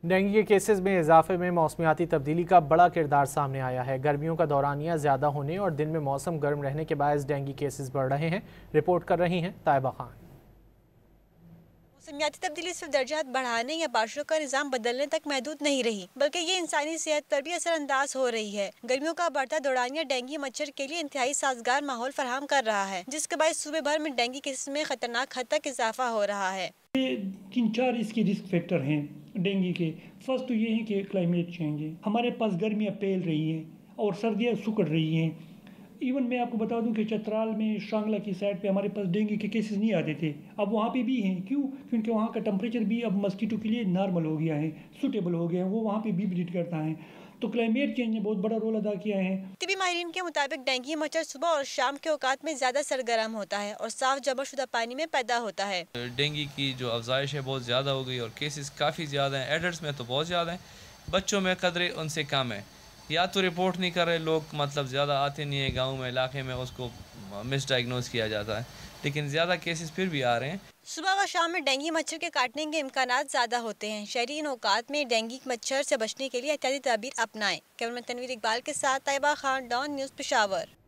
Dengue کے cases میں اضافے میں موسمیاتی تبدیلی کا بڑا کردار سامنے آیا ہے۔ گرمیوں کا دورانیہ زیادہ ہونے اور دن میں موسم گرم رہنے کے باعث ڈینگی کیسز بڑھ رہے ہیں۔ رپورٹ کر رہی ہیں طیبہ خان۔ موسمیاتی تبدیلی صرف درجات بڑھانے یا بارشوں کا نظام بدلنے تک محدود نہیں رہی، بلکہ یہ انسانی صحت پر بھی اثر انداز ہو رہی ہے۔ گرمیوں کا بڑھتا دورانیہ ڈینگی مچھر کے لیے انتہائی سازگار ماحول فراہم کر رہا ہے، جس کے باعث صوبے بھر میں ڈینگی کیسز میں خطرناک حد تک اضافہ ہو رہا ہے۔ یہ 3-4 اس کے رسک فیکٹر ہیں ڈینگی کے۔ فرسٹ تو یہ ہے کہ کلائمیٹ چینج ہے، ہمارے پاس گرمیاں پھیل رہی ہیں اور سردیاں سکڑ رہی ہیں۔ ایون میں آپ کو بتا دوں کہ چترال میں شانگلہ کی سائڈ پہ ہمارے پاس ڈینگی کے کیسز نہیں آتے تھے، اب وہاں پہ بھی ہیں۔ کیوں؟ کیونکہ وہاں کا ٹمپریچر بھی اب مسکیٹو کے لیے نارمل ہو گیا ہے، سوٹیبل ہو گیا ہے، وہ وہاں پہ بھی بریڈ کرتا ہے۔ تو کلائمیٹ چینج نے بہت بڑا رول ادا کیا ہے۔ طبی ماہرین کے مطابق ڈینگی مچھر صبح اور شام کے اوقات میں زیادہ سرگرم ہوتا ہے اور صاف جمع شدہ پانی میں پیدا ہوتا ہے۔ ڈینگی کی جو افزائش ہے بہت زیادہ ہو گئی اور کیسز کافی زیادہ ہیں، ایڈلٹس میں تو بہت زیادہ ہیں، بچوں میں قدرے ان سے کم ہے۔ یا تو رپورٹ نہیں کر رہے لوگ، مطلب زیادہ آتے نہیں ہیں گاؤں میں، علاقے میں اس کو مس ڈائگنوز کیا جاتا ہے، لیکن زیادہ کیسز پھر بھی آ رہے ہیں۔ صبح و شام میں ڈینگی مچھر کے کاٹنے کے امکانات زیادہ ہوتے ہیں۔ شہری ان اوقات میں ڈینگی مچھر سے بچنے کے لیے احتیاطی تدابیر اپنائیں۔ کیمرہ مین تنویر اقبال کے ساتھ طیبہ خان، ڈان نیوز، پشاور۔